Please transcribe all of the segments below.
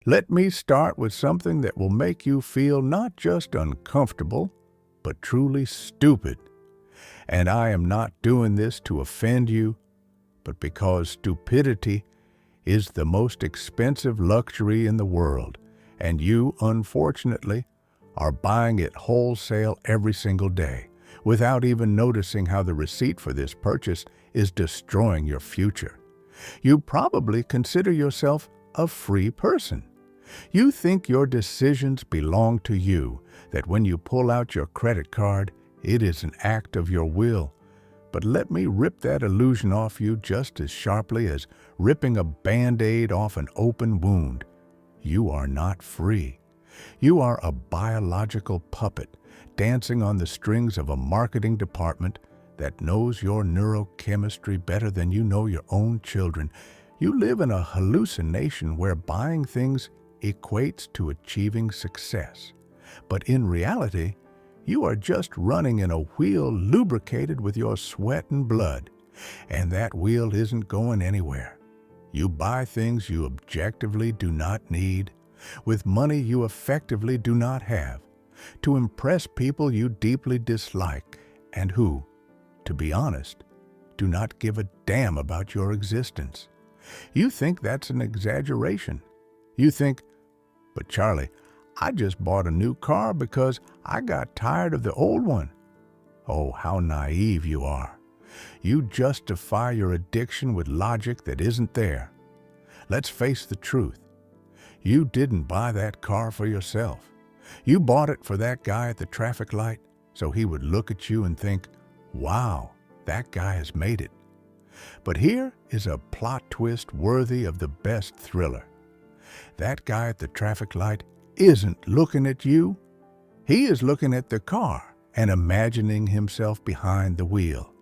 Let me start with something that will make you feel not just uncomfortable, but truly stupid. And I am not doing this to offend you, but because stupidity is the most expensive luxury in the world, and you, unfortunately, are buying it wholesale every single day without even noticing how the receipt for this purchase is destroying your future. You probably consider yourself a free person. You think your decisions belong to you, that when you pull out your credit card, it is an act of your will. But let me rip that illusion off you just as sharply as ripping a Band-Aid off an open wound. You are not free. You are a biological puppet dancing on the strings of a marketing department that knows your neurochemistry better than you know your own children. You live in a hallucination where buying things equates to achieving success. But in reality, you are just running in a wheel lubricated with your sweat and blood, and that wheel isn't going anywhere. You buy things you objectively do not need, with money you effectively do not have, to impress people you deeply dislike and who, to be honest, do not give a damn about your existence. You think that's an exaggeration. You think, but Charlie, I just bought a new car because I got tired of the old one. Oh, how naive you are. You justify your addiction with logic that isn't there. Let's face the truth. You didn't buy that car for yourself. You bought it for that guy at the traffic light so he would look at you and think, wow, that guy has made it. But here is a plot twist worthy of the best thriller. That guy at the traffic light isn't looking at you. He is looking at the car and imagining himself behind the wheel.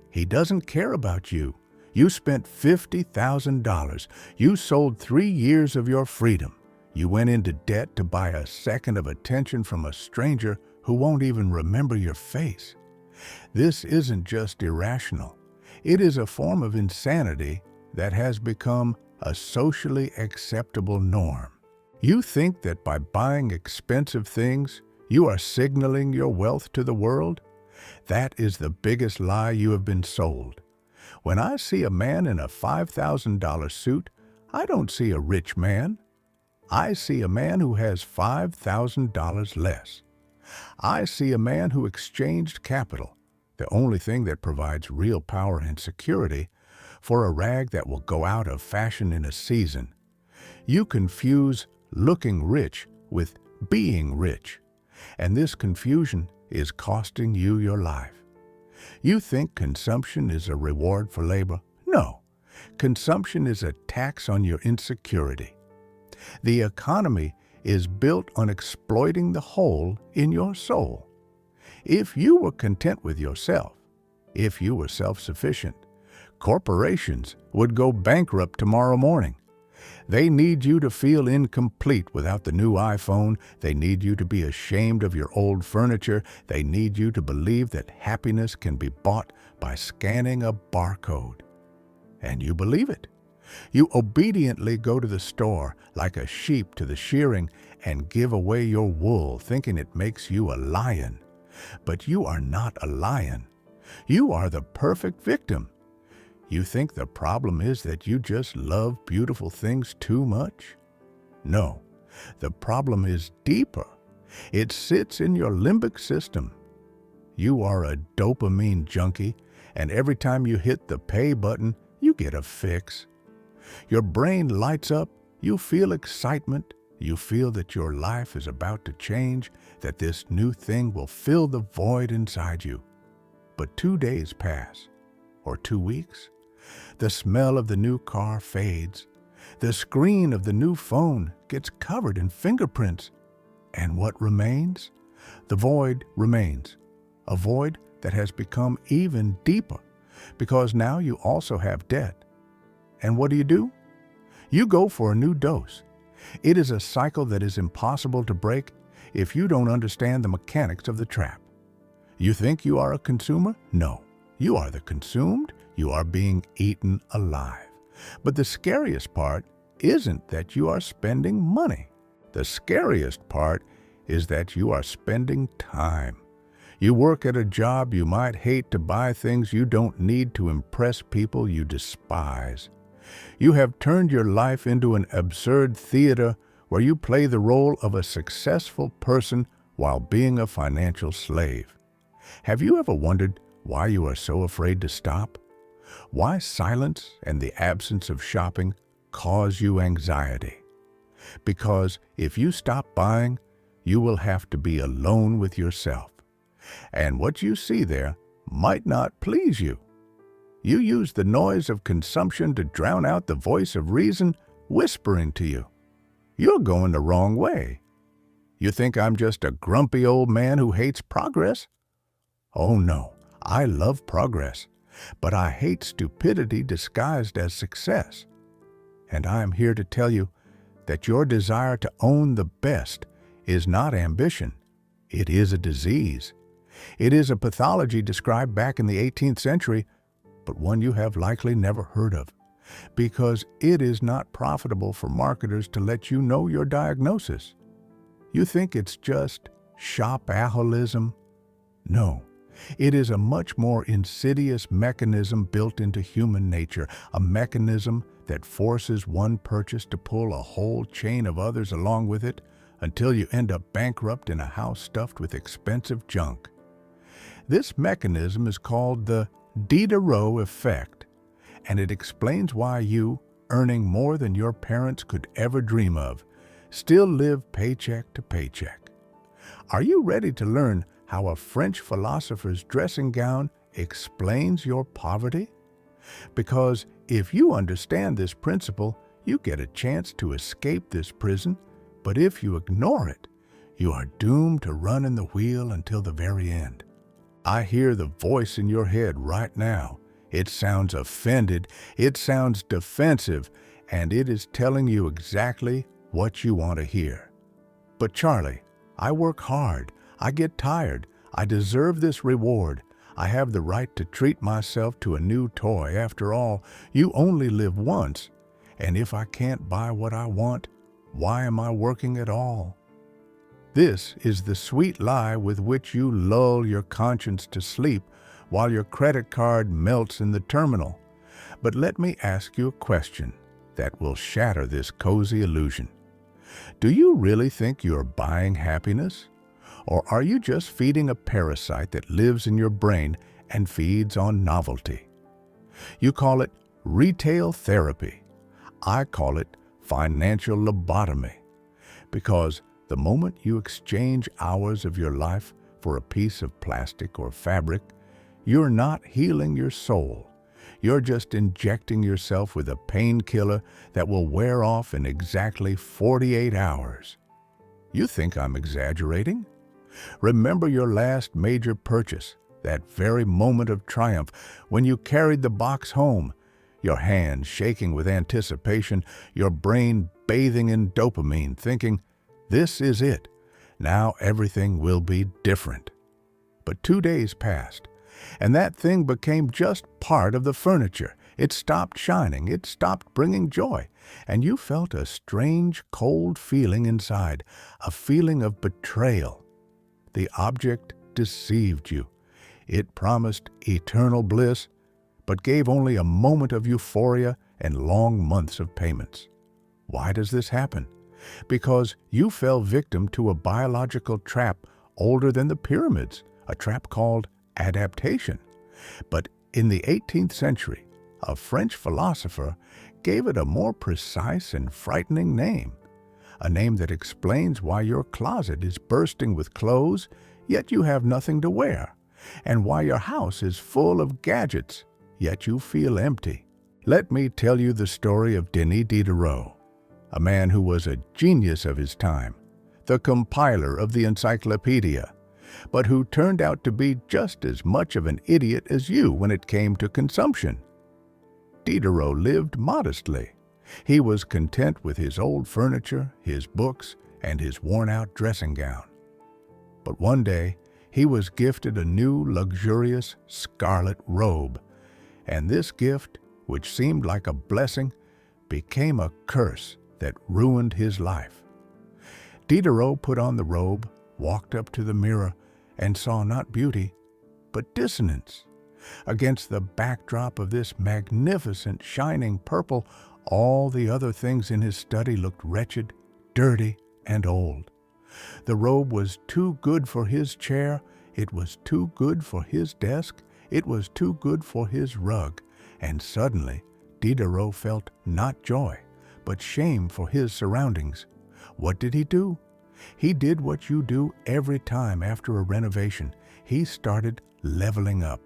He doesn't care about you. You spent $50,000. You sold 3 years of your freedom. You went into debt to buy a second of attention from a stranger who won't even remember your face. This isn't just irrational. It is a form of insanity that has become a socially acceptable norm. You think that by buying expensive things, you are signaling your wealth to the world? That is the biggest lie you have been sold. When I see a man in a $5,000 suit, I don't see a rich man. I see a man who has $5,000 less. I see a man who exchanged capital, the only thing that provides real power and security, for a rag that will go out of fashion in a season. You confuse looking rich with being rich, and this confusion is costing you your life. You think consumption is a reward for labor? No. Consumption is a tax on your insecurity. The economy is built on exploiting the hole in your soul. If you were content with yourself, if you were self-sufficient, corporations would go bankrupt tomorrow morning. They need you to feel incomplete without the new iPhone. They need you to be ashamed of your old furniture. They need you to believe that happiness can be bought by scanning a barcode. And you believe it. You obediently go to the store like a sheep to the shearing and give away your wool, thinking it makes you a lion. But you are not a lion. You are the perfect victim. You think the problem is that you just love beautiful things too much? No, the problem is deeper. It sits in your limbic system. You are a dopamine junkie, and every time you hit the pay button, you get a fix. Your brain lights up, you feel excitement, you feel that your life is about to change, that this new thing will fill the void inside you. But 2 days pass, or 2 weeks. The smell of the new car fades. The screen of the new phone gets covered in fingerprints. And what remains? The void remains. A void that has become even deeper because now you also have debt. And what do? You go for a new dose. It is a cycle that is impossible to break if you don't understand the mechanics of the trap. You think you are a consumer? No. You are the consumed. You are being eaten alive. But the scariest part isn't that you are spending money. The scariest part is that you are spending time. You work at a job you might hate to buy things you don't need to impress people you despise. You have turned your life into an absurd theater where you play the role of a successful person while being a financial slave. Have you ever wondered why you are so afraid to stop? Why silence and the absence of shopping cause you anxiety? Because if you stop buying, you will have to be alone with yourself. And what you see there might not please you. You use the noise of consumption to drown out the voice of reason whispering to you, "You're going the wrong way. You think I'm just a grumpy old man who hates progress?" Oh no, I love progress, but I hate stupidity disguised as success. And I am here to tell you that your desire to own the best is not ambition. It is a disease. It is a pathology described back in the 18th century, but one you have likely never heard of, because it is not profitable for marketers to let you know your diagnosis. You think it's just shop-aholism? No, it is a much more insidious mechanism built into human nature, a mechanism that forces one purchase to pull a whole chain of others along with it until you end up bankrupt in a house stuffed with expensive junk. This mechanism is called the Diderot effect, and it explains why you, earning more than your parents could ever dream of, still live paycheck to paycheck. Are you ready to learn how a French philosopher's dressing gown explains your poverty? Because if you understand this principle, you get a chance to escape this prison, but if you ignore it, you are doomed to run in the wheel until the very end. I hear the voice in your head right now. It sounds offended, it sounds defensive, and it is telling you exactly what you want to hear. But Charlie, I work hard, I get tired, I deserve this reward. I have the right to treat myself to a new toy. After all, you only live once, and if I can't buy what I want, why am I working at all? This is the sweet lie with which you lull your conscience to sleep while your credit card melts in the terminal. But let me ask you a question that will shatter this cozy illusion. Do you really think you're buying happiness? Or are you just feeding a parasite that lives in your brain and feeds on novelty? You call it retail therapy. I call it financial lobotomy. Because the moment you exchange hours of your life for a piece of plastic or fabric, you're not healing your soul. You're just injecting yourself with a painkiller that will wear off in exactly 48 hours. You think I'm exaggerating? Remember your last major purchase, that very moment of triumph when you carried the box home, your hands shaking with anticipation, your brain bathing in dopamine, thinking, "This is it. Now everything will be different." But 2 days passed, and that thing became just part of the furniture. It stopped shining, it stopped bringing joy, and you felt a strange, cold feeling inside, a feeling of betrayal. The object deceived you. It promised eternal bliss, but gave only a moment of euphoria and long months of payments. Why does this happen? Because you fell victim to a biological trap older than the pyramids, a trap called adaptation. But in the 18th century, a French philosopher gave it a more precise and frightening name, a name that explains why your closet is bursting with clothes, yet you have nothing to wear, and why your house is full of gadgets, yet you feel empty. Let me tell you the story of Denis Diderot, a man who was a genius of his time, the compiler of the encyclopedia, but who turned out to be just as much of an idiot as you when it came to consumption. Diderot lived modestly. He was content with his old furniture, his books, and his worn-out dressing gown. But one day, he was gifted a new, luxurious scarlet robe, and this gift, which seemed like a blessing, became a curse that ruined his life. Diderot put on the robe, walked up to the mirror, and saw not beauty, but dissonance. Against the backdrop of this magnificent shining purple, all the other things in his study looked wretched, dirty, and old. The robe was too good for his chair, it was too good for his desk, it was too good for his rug, and suddenly Diderot felt not joy, but shame for his surroundings. What did he do? He did what you do every time after a renovation. He started leveling up.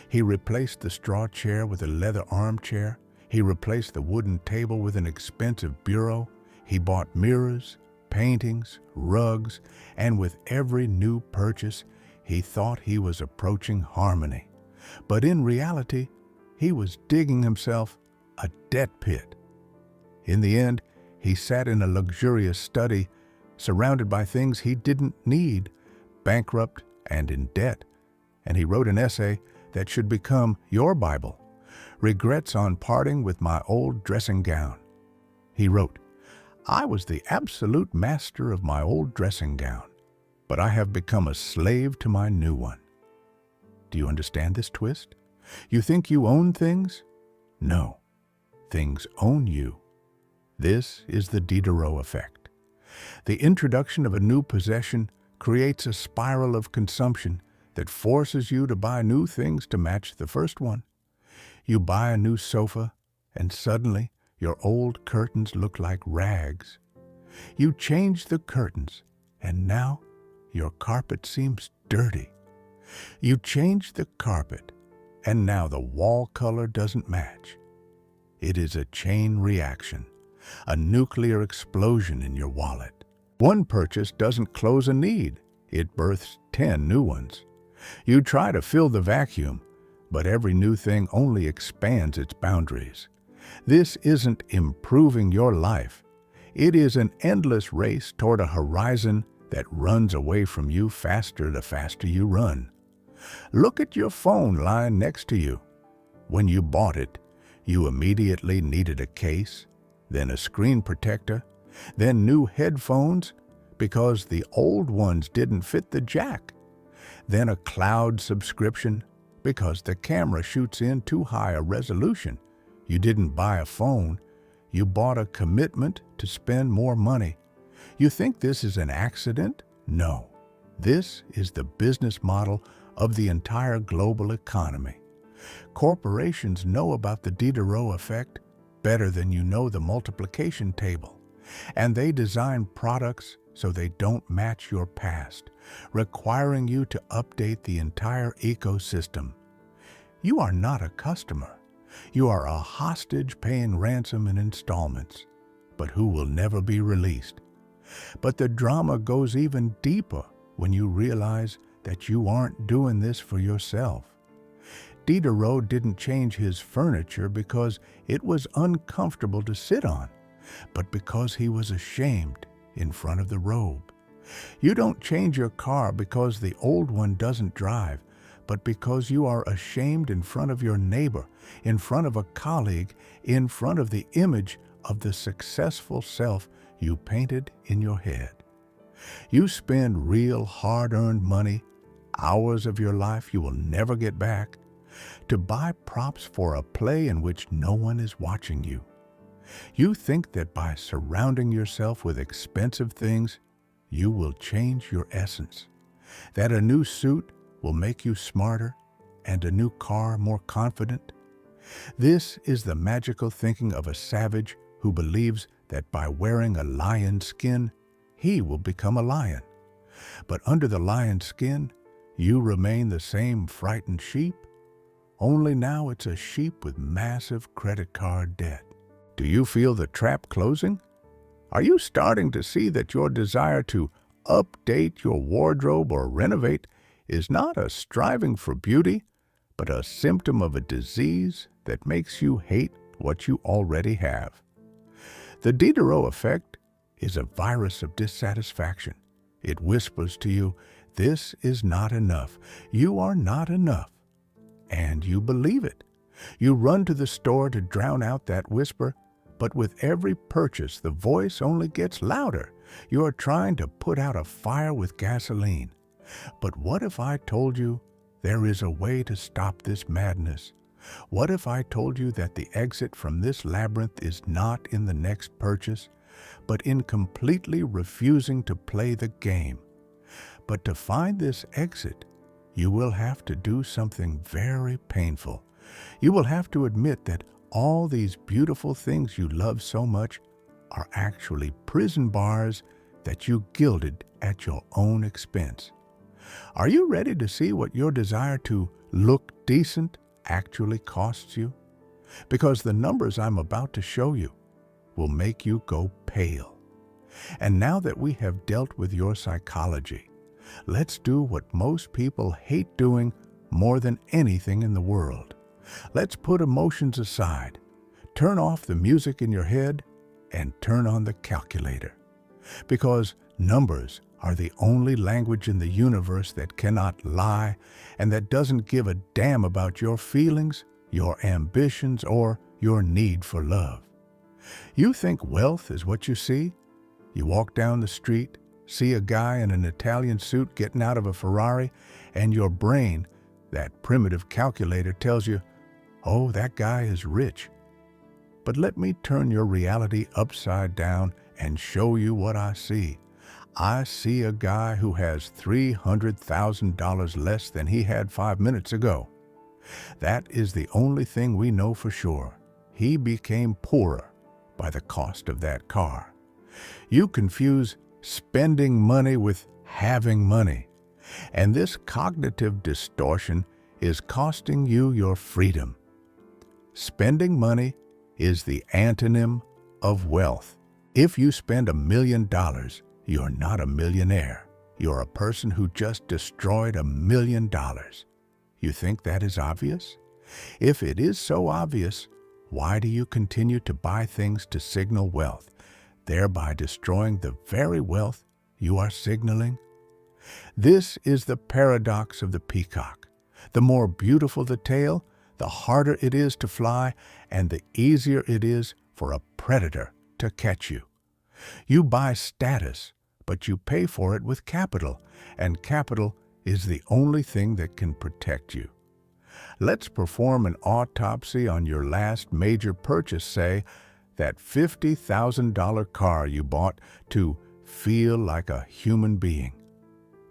He replaced the straw chair with a leather armchair. He replaced the wooden table with an expensive bureau. He bought mirrors, paintings, rugs, and with every new purchase, he thought he was approaching harmony. But in reality, he was digging himself a debt pit. In the end, he sat in a luxurious study, surrounded by things he didn't need, bankrupt and in debt, and he wrote an essay that should become your Bible, Regrets on Parting with My Old Dressing Gown. He wrote, "I was the absolute master of my old dressing gown, but I have become a slave to my new one." Do you understand this twist? You think you own things? No, things own you. This is the Diderot effect. The introduction of a new possession creates a spiral of consumption that forces you to buy new things to match the first one. You buy a new sofa, and suddenly your old curtains look like rags. You change the curtains, and now your carpet seems dirty. You change the carpet, and now the wall color doesn't match. It is a chain reaction, a nuclear explosion in your wallet. One purchase doesn't close a need, it births 10 new ones. You try to fill the vacuum, but every new thing only expands its boundaries. This isn't improving your life. It is an endless race toward a horizon that runs away from you faster the faster you run. Look at your phone lying next to you. When you bought it, you immediately needed a case, then a screen protector, then new headphones because the old ones didn't fit the jack, then a cloud subscription because the camera shoots in too high a resolution. You didn't buy a phone, you bought a commitment to spend more money. You think this is an accident? No. This is the business model of the entire global economy. Corporations know about the Diderot effect better than you know the multiplication table, and they design products so they don't match your past, requiring you to update the entire ecosystem. You are not a customer. You are a hostage paying ransom in installments, but who will never be released. But the drama goes even deeper when you realize that you aren't doing this for yourself. Diderot didn't change his furniture because it was uncomfortable to sit on, but because he was ashamed in front of the robe. You don't change your car because the old one doesn't drive, but because you are ashamed in front of your neighbor, in front of a colleague, in front of the image of the successful self you painted in your head. You spend real hard-earned money, hours of your life you will never get back, to buy props for a play in which no one is watching you. You think that by surrounding yourself with expensive things, you will change your essence, that a new suit will make you smarter and a new car more confident. This is the magical thinking of a savage who believes that by wearing a lion's skin, he will become a lion. But under the lion's skin, you remain the same frightened sheep, only now it's a sheep with massive credit card debt. Do you feel the trap closing? Are you starting to see that your desire to update your wardrobe or renovate is not a striving for beauty, but a symptom of a disease that makes you hate what you already have? The Diderot effect is a virus of dissatisfaction. It whispers to you, this is not enough. You are not enough. And you believe it. You run to the store to drown out that whisper, But with every purchase, the voice only gets louder. You are trying to put out a fire with gasoline. But what if I told you there is a way to stop this madness? What if I told you that the exit from this labyrinth is not in the next purchase, but in completely refusing to play the game? But to find this exit, you will have to do something very painful. You will have to admit that all these beautiful things you love so much are actually prison bars that you gilded at your own expense. Are you ready to see what your desire to look decent actually costs you? Because the numbers I'm about to show you will make you go pale. And now that we have dealt with your psychology, let's do what most people hate doing more than anything in the world. Let's put emotions aside, turn off the music in your head, and turn on the calculator. Because numbers are the only language in the universe that cannot lie and that doesn't give a damn about your feelings, your ambitions, or your need for love. You think wealth is what you see? You walk down the street, see a guy in an Italian suit getting out of a Ferrari, and your brain, that primitive calculator, tells you, oh, that guy is rich. But let me turn your reality upside down and show you what I see. I see a guy who has $300,000 less than he had 5 minutes ago. That is the only thing we know for sure. He became poorer by the cost of that car. You confuse spending money with having money, and this cognitive distortion is costing you your freedom. Spending money is the antonym of wealth. If you spend $1 million, you're not a millionaire. You're a person who just destroyed $1 million. You think that is obvious? If it is so obvious, why do you continue to buy things to signal wealth, thereby destroying the very wealth you are signaling? This is the paradox of the peacock. The more beautiful the tail, the harder it is to fly, and the easier it is for a predator to catch you. You buy status, but you pay for it with capital, and capital is the only thing that can protect you. Let's perform an autopsy on your last major purchase, say, that $50,000 car you bought to feel like a human being.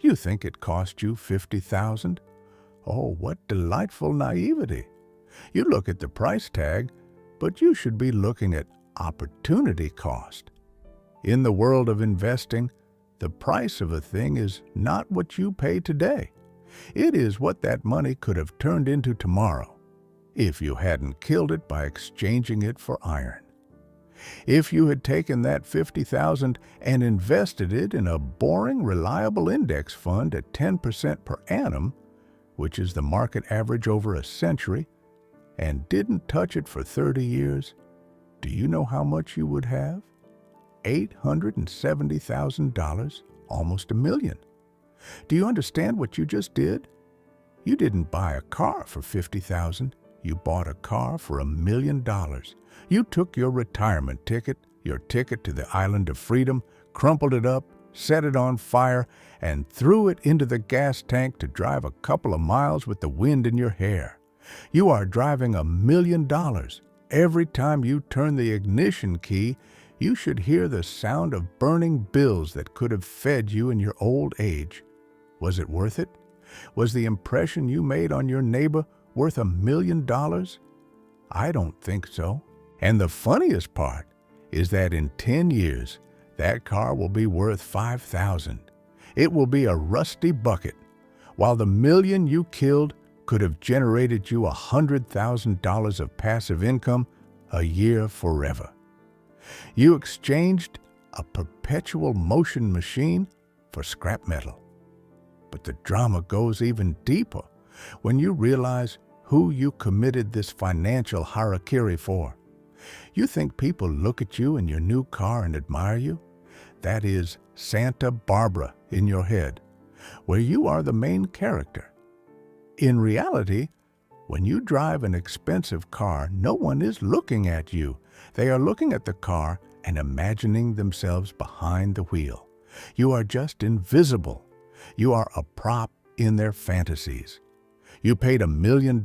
You think it cost you $50,000? Oh, what delightful naivety. You look at the price tag, but you should be looking at opportunity cost. In the world of investing, the price of a thing is not what you pay today. It is what that money could have turned into tomorrow if you hadn't killed it by exchanging it for iron. If you had taken that $50,000 and invested it in a boring, reliable index fund at 10% per annum, which is the market average over a century, and didn't touch it for 30 years, do you know how much you would have? $870,000, almost $1 million. Do you understand what you just did? You didn't buy a car for $50,000. You bought a car for $1 million. You took your retirement ticket, your ticket to the island of freedom, crumpled it up, set it on fire, and threw it into the gas tank to drive a couple of miles with the wind in your hair. You are driving $1 million. Every time you turn the ignition key, you should hear the sound of burning bills that could have fed you in your old age. Was it worth it? Was the impression you made on your neighbor worth $1 million? I don't think so. And the funniest part is that in 10 years, that car will be worth $5,000. It will be a rusty bucket, while the $1 million you killed could have generated you $100,000 of passive income a year forever. You exchanged a perpetual motion machine for scrap metal. But the drama goes even deeper when you realize who you committed this financial harakiri for. You think people look at you in your new car and admire you? That is Santa Barbara in your head, where you are the main character. In reality, when you drive an expensive car, no one is looking at you. They are looking at the car and imagining themselves behind the wheel. You are just invisible. You are a prop in their fantasies. You paid $1 million,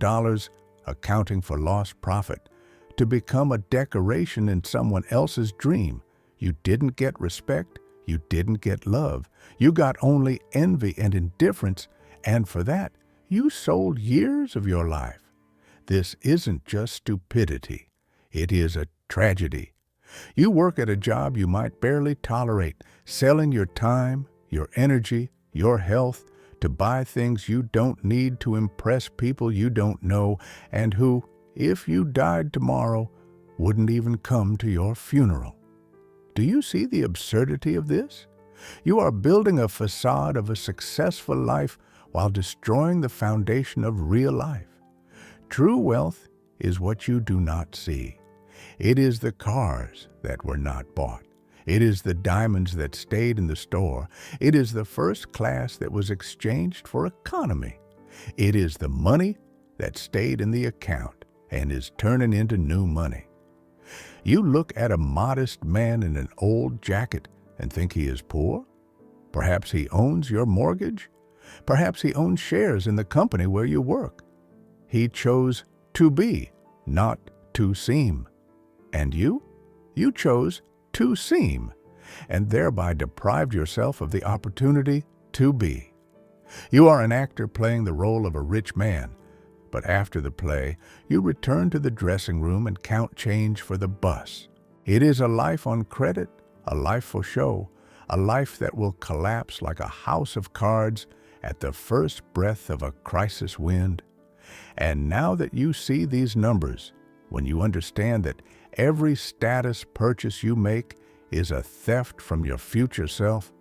accounting for lost profit, to become a decoration in someone else's dream. You didn't get respect. You didn't get love. You got only envy and indifference, and for that, you sold years of your life. This isn't just stupidity. It is a tragedy. You work at a job you might barely tolerate, selling your time, your energy, your health to buy things you don't need to impress people you don't know and who, if you died tomorrow, wouldn't even come to your funeral. Do you see the absurdity of this? You are building a facade of a successful life while destroying the foundation of real life. True wealth is what you do not see. It is the cars that were not bought. It is the diamonds that stayed in the store. It is the first class that was exchanged for economy. It is the money that stayed in the account and is turning into new money. You look at a modest man in an old jacket and think he is poor? Perhaps he owns your mortgage? Perhaps he owns shares in the company where you work. He chose to be, not to seem. And you? You chose to seem, and thereby deprived yourself of the opportunity to be. You are an actor playing the role of a rich man, but after the play, you return to the dressing room and count change for the bus. It is a life on credit, a life for show, a life that will collapse like a house of cards at the first breath of a crisis wind. And now that you see these numbers, when you understand that every status purchase you make is a theft from your future self,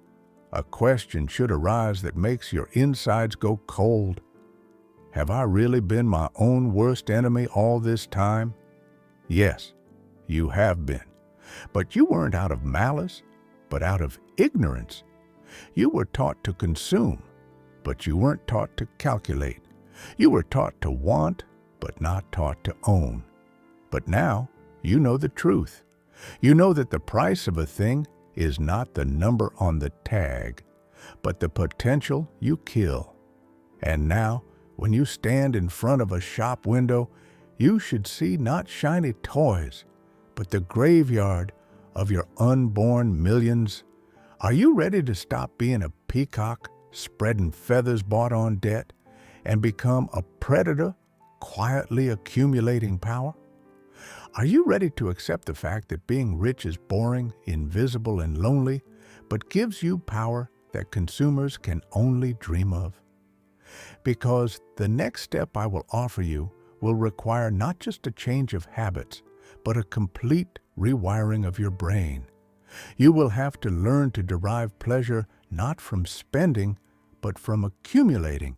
a question should arise that makes your insides go cold. Have I really been my own worst enemy all this time? Yes, you have been. But you weren't out of malice, but out of ignorance. You were taught to consume, but you weren't taught to calculate. You were taught to want, but not taught to own. But now, you know the truth. You know that the price of a thing is not the number on the tag, but the potential you kill. And now, when you stand in front of a shop window, you should see not shiny toys, but the graveyard of your unborn millions. Are you ready to stop being a peacock, spreading feathers bought on debt, and become a predator, quietly accumulating power? Are you ready to accept the fact that being rich is boring, invisible, and lonely, but gives you power that consumers can only dream of? Because the next step I will offer you will require not just a change of habits, but a complete rewiring of your brain. You will have to learn to derive pleasure not from spending, but from accumulating.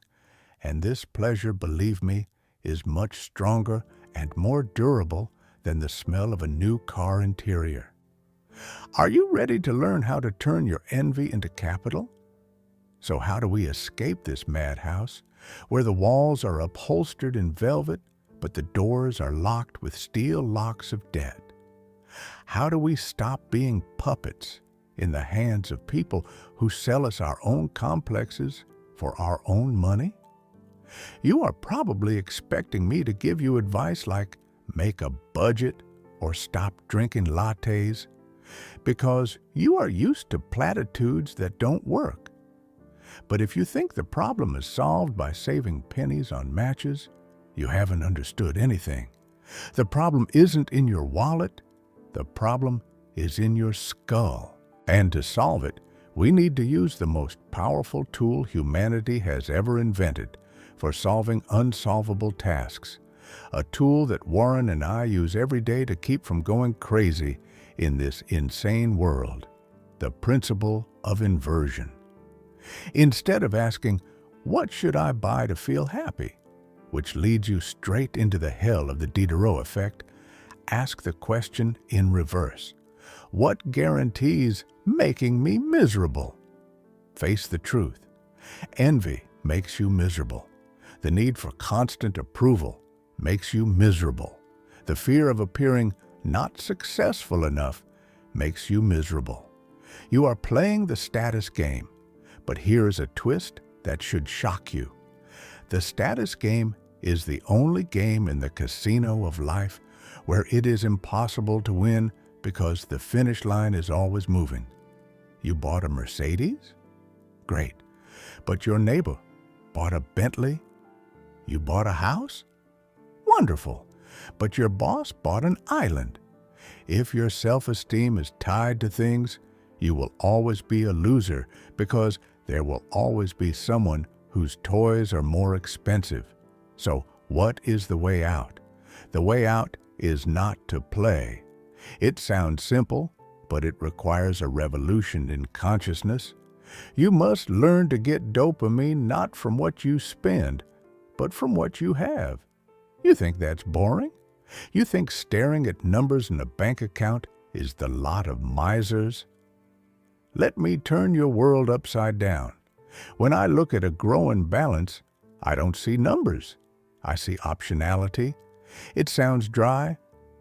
And this pleasure, believe me, is much stronger and more durable than the smell of a new car interior. Are you ready to learn how to turn your envy into capital? So how do we escape this madhouse, where the walls are upholstered in velvet, but the doors are locked with steel locks of debt? How do we stop being puppets in the hands of people who sell us our own complexes for our own money? You are probably expecting me to give you advice like make a budget or stop drinking lattes, because you are used to platitudes that don't work. But if you think the problem is solved by saving pennies on matches, you haven't understood anything. The problem isn't in your wallet. The problem is in your skull. And to solve it, we need to use the most powerful tool humanity has ever invented for solving unsolvable tasks, a tool that Warren and I use every day to keep from going crazy in this insane world, the principle of inversion. Instead of asking, what should I buy to feel happy, which leads you straight into the hell of the Diderot effect, ask the question in reverse. What guarantees making me miserable? Face the truth. Envy makes you miserable. The need for constant approval makes you miserable. The fear of appearing not successful enough, makes you miserable. You are playing the status game, but here is a twist that should shock you. The status game is the only game in the casino of life where it is impossible to win because the finish line is always moving. You bought a Mercedes? Great. But your neighbor bought a Bentley? You bought a house? Wonderful. But your boss bought an island. If your self-esteem is tied to things, you will always be a loser because there will always be someone whose toys are more expensive. So what is the way out? The way out is not to play. It sounds simple, but it requires a revolution in consciousness. You must learn to get dopamine not from what you spend, but from what you have. You think that's boring? You think staring at numbers in a bank account is the lot of misers? Let me turn your world upside down. When I look at a growing balance, I don't see numbers. I see optionality. It sounds dry,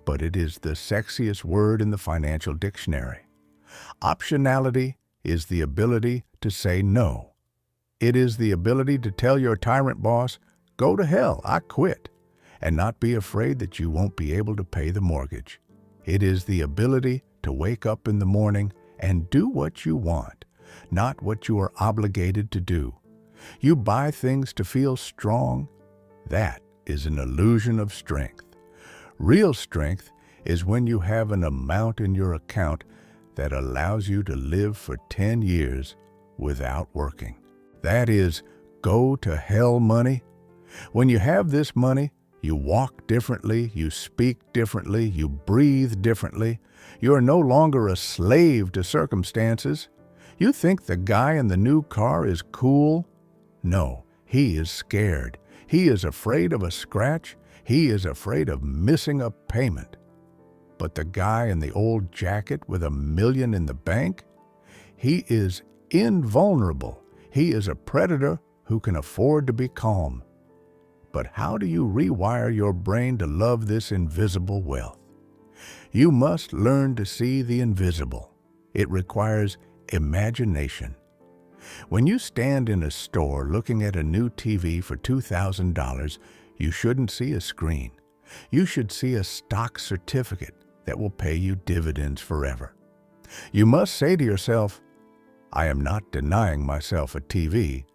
but it is the sexiest word in the financial dictionary. Optionality is the ability to say no. It is the ability to tell your tyrant boss, "Go to hell, I quit," and not be afraid that you won't be able to pay the mortgage. It is the ability to wake up in the morning and do what you want, not what you are obligated to do. You buy things to feel strong. That is an illusion of strength. Real strength is when you have an amount in your account that allows you to live for 10 years without working. That is go to hell money. When you have this money, you walk differently, you speak differently, you breathe differently. You are no longer a slave to circumstances. You think the guy in the new car is cool? No, he is scared. He is afraid of a scratch. He is afraid of missing a payment. But the guy in the old jacket with $1 million in the bank? He is invulnerable. He is a predator who can afford to be calm. But how do you rewire your brain to love this invisible wealth? You must learn to see the invisible. It requires imagination. When you stand in a store looking at a new TV for $2,000, you shouldn't see a screen. You should see a stock certificate that will pay you dividends forever. You must say to yourself, "I am not denying myself a TV.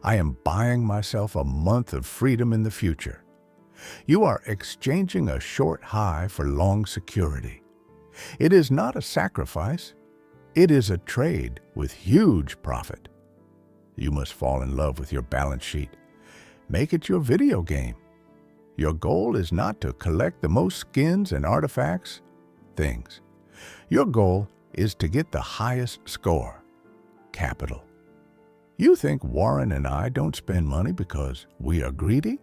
I am buying myself a month of freedom in the future." You are exchanging a short high for long security. It is not a sacrifice. It is a trade with huge profit. You must fall in love with your balance sheet. Make it your video game. Your goal is not to collect the most skins and artifacts, things. Your goal is to get the highest score, capital. You think Warren and I don't spend money because we are greedy?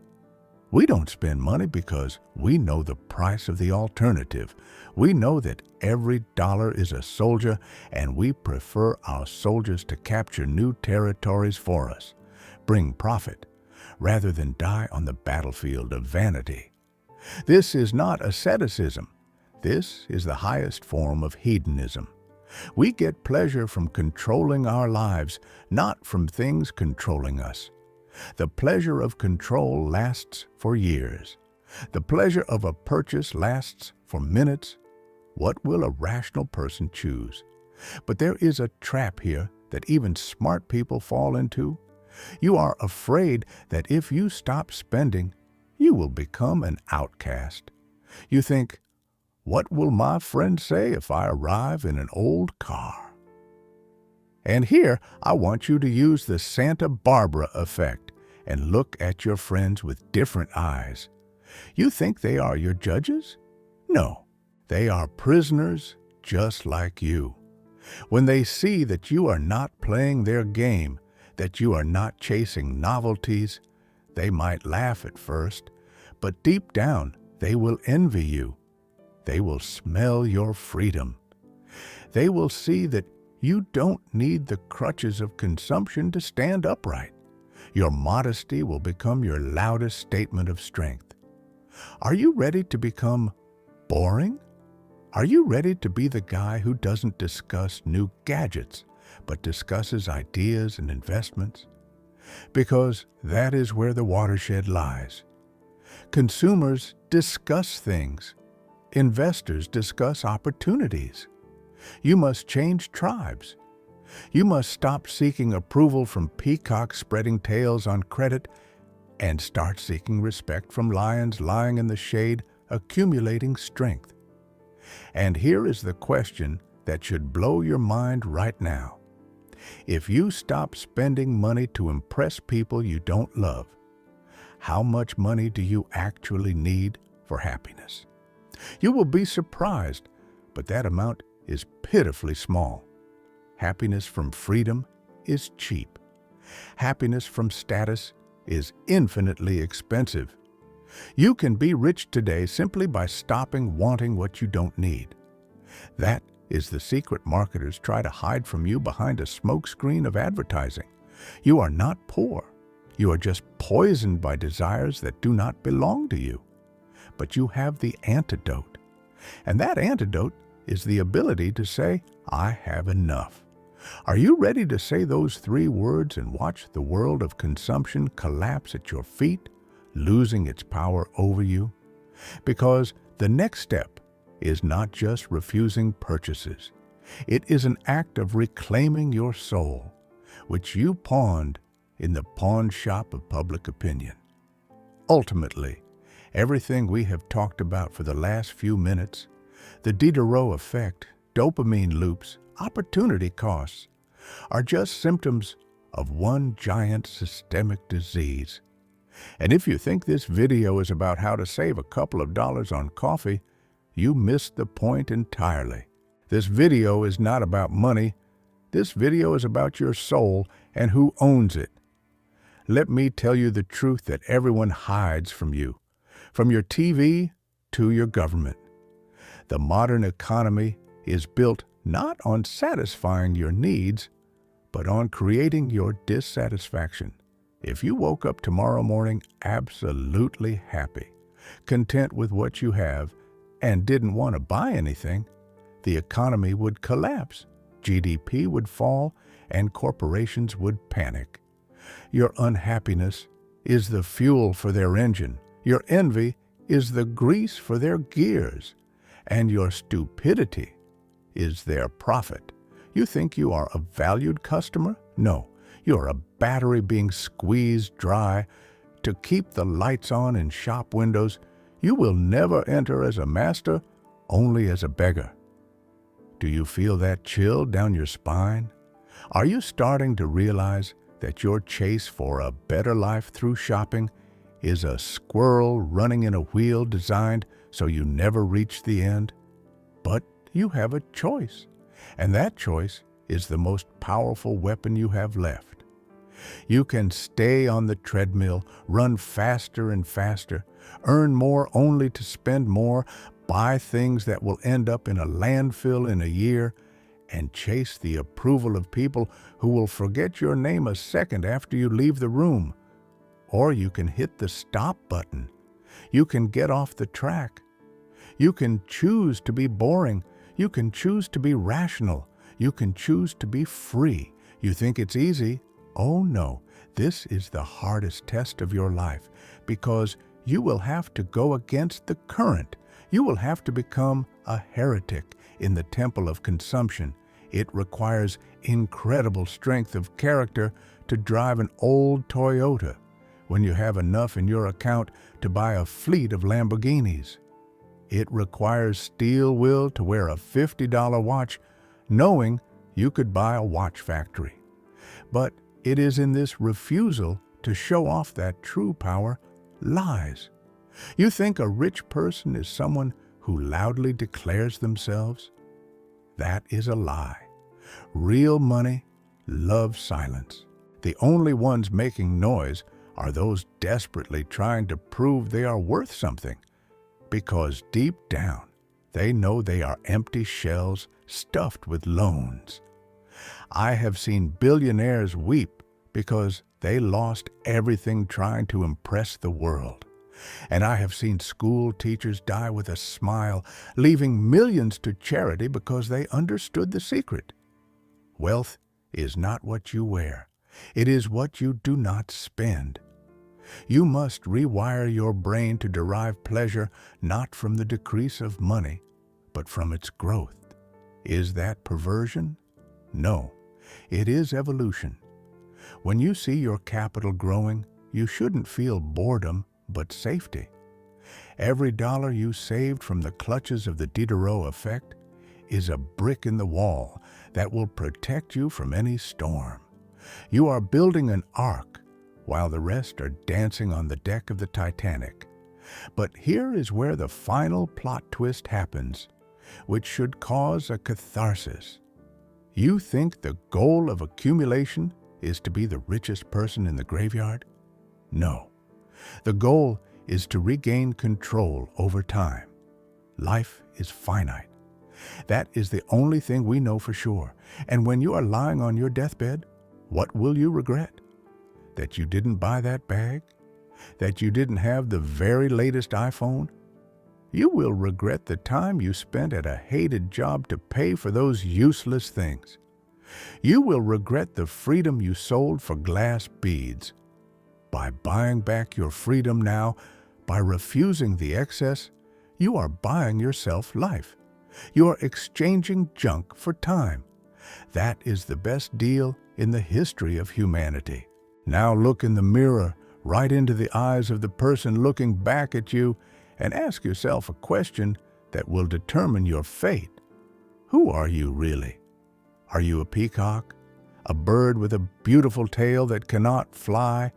We don't spend money because we know the price of the alternative. We know that every dollar is a soldier, and we prefer our soldiers to capture new territories for us, bring profit, rather than die on the battlefield of vanity. This is not asceticism. This is the highest form of hedonism. We get pleasure from controlling our lives, not from things controlling us. The pleasure of control lasts for years. The pleasure of a purchase lasts for minutes. What will a rational person choose? But there is a trap here that even smart people fall into. You are afraid that if you stop spending, you will become an outcast. You think, "What will my friends say if I arrive in an old car?" And here, I want you to use the Santa Barbara effect and look at your friends with different eyes. You think they are your judges? No, they are prisoners just like you. When they see that you are not playing their game, that you are not chasing novelties, they might laugh at first, but deep down, they will envy you. They will smell your freedom. They will see that you don't need the crutches of consumption to stand upright. Your modesty will become your loudest statement of strength. Are you ready to become boring? Are you ready to be the guy who doesn't discuss new gadgets, but discusses ideas and investments? Because that is where the watershed lies. Consumers discuss things. Investors discuss opportunities. You must change tribes. You must stop seeking approval from peacocks spreading tails on credit and start seeking respect from lions lying in the shade, accumulating strength. And here is the question that should blow your mind right now. If you stop spending money to impress people you don't love, how much money do you actually need for happiness? You will be surprised, but that amount is pitifully small. Happiness from freedom is cheap. Happiness from status is infinitely expensive. You can be rich today simply by stopping wanting what you don't need. That is the secret marketers try to hide from you behind a smokescreen of advertising. You are not poor. You are just poisoned by desires that do not belong to you. But you have the antidote. And that antidote is the ability to say, I have enough. Are you ready to say those 3 words and watch the world of consumption collapse at your feet, losing its power over you? Because the next step is not just refusing purchases. It is an act of reclaiming your soul, which you pawned in the pawn shop of public opinion. Ultimately, everything we have talked about for the last few minutes, the Diderot effect, dopamine loops, opportunity costs, are just symptoms of one giant systemic disease. And if you think this video is about how to save a couple of dollars on coffee, you missed the point entirely. This video is not about money. This video is about your soul and who owns it. Let me tell you the truth that everyone hides from you, from your TV to your government. The modern economy is built not on satisfying your needs, but on creating your dissatisfaction. If you woke up tomorrow morning absolutely happy, content with what you have, and didn't want to buy anything, the economy would collapse, GDP would fall, and corporations would panic. Your unhappiness is the fuel for their engine. Your envy is the grease for their gears. And your stupidity is their profit. You think you are a valued customer? No, you're a battery being squeezed dry to keep the lights on in shop windows. You will never enter as a master, only as a beggar. Do you feel that chill down your spine? Are you starting to realize that your chase for a better life through shopping is a squirrel running in a wheel designed so you never reach the end? But you have a choice, and that choice is the most powerful weapon you have left. You can stay on the treadmill, run faster and faster, earn more only to spend more, buy things that will end up in a landfill in a year, and chase the approval of people who will forget your name a second after you leave the room. Or you can hit the stop button. You can get off the track. You can choose to be boring. You can choose to be rational. You can choose to be free. You think it's easy? Oh no, this is the hardest test of your life because you will have to go against the current. You will have to become a heretic in the temple of consumption. It requires incredible strength of character to drive an old Toyota when you have enough in your account to buy a fleet of Lamborghinis. It requires steel will to wear a $50 watch, knowing you could buy a watch factory. But it is in this refusal to show off that true power lies. You think a rich person is someone who loudly declares themselves? That is a lie. Real money loves silence. The only ones making noise are those desperately trying to prove they are worth something, because deep down, they know they are empty shells stuffed with loans. I have seen billionaires weep because they lost everything trying to impress the world. And I have seen school teachers die with a smile, leaving millions to charity because they understood the secret. Wealth is not what you wear. It is what you do not spend. You must rewire your brain to derive pleasure not from the decrease of money, but from its growth. Is that perversion? No, it is evolution. When you see your capital growing, you shouldn't feel boredom, but safety. Every dollar you saved from the clutches of the Diderot effect is a brick in the wall that will protect you from any storm. You are building an ark while the rest are dancing on the deck of the Titanic. But here is where the final plot twist happens, which should cause a catharsis. You think the goal of accumulation is to be the richest person in the graveyard? No. The goal is to regain control over time. Life is finite. That is the only thing we know for sure. And when you are lying on your deathbed, what will you regret? That you didn't buy that bag? That you didn't have the very latest iPhone? You will regret the time you spent at a hated job to pay for those useless things. You will regret the freedom you sold for glass beads. By buying back your freedom now, by refusing the excess, you are buying yourself life. You are exchanging junk for time. That is the best deal in the history of humanity. Now look in the mirror, right into the eyes of the person looking back at you, and ask yourself a question that will determine your fate. Who are you really? Are you a peacock? A bird with a beautiful tail that cannot fly,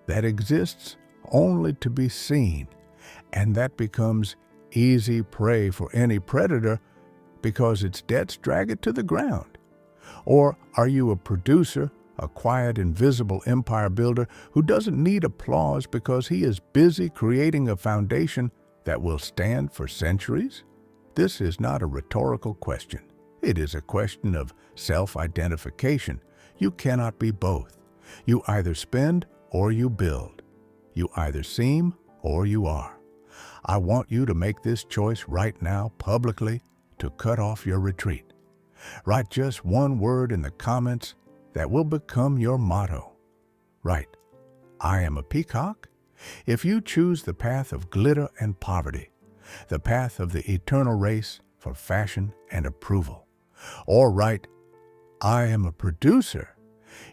that exists only to be seen, and that becomes easy prey for any predator because its debts drag it to the ground? Or are you a producer, a quiet, invisible empire builder who doesn't need applause because he is busy creating a foundation that will stand for centuries? This is not a rhetorical question. It is a question of self-identification. You cannot be both. You either spend or you build. You either seem or you are. I want you to make this choice right now publicly to cut off your retreat. Write just one word in the comments that will become your motto. Write, I am a peacock. If you choose the path of glitter and poverty, the path of the eternal race for fashion and approval. Or write, I am a producer.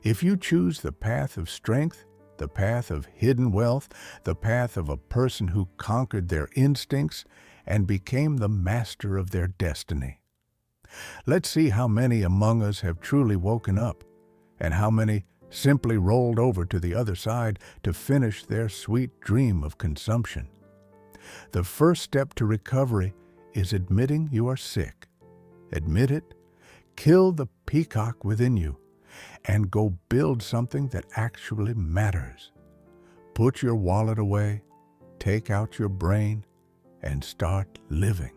If you choose the path of strength, the path of hidden wealth, the path of a person who conquered their instincts and became the master of their destiny. Let's see how many among us have truly woken up, and how many simply rolled over to the other side to finish their sweet dream of consumption. The first step to recovery is admitting you are sick. Admit it, kill the peacock within you, and go build something that actually matters. Put your wallet away, take out your brain, and start living.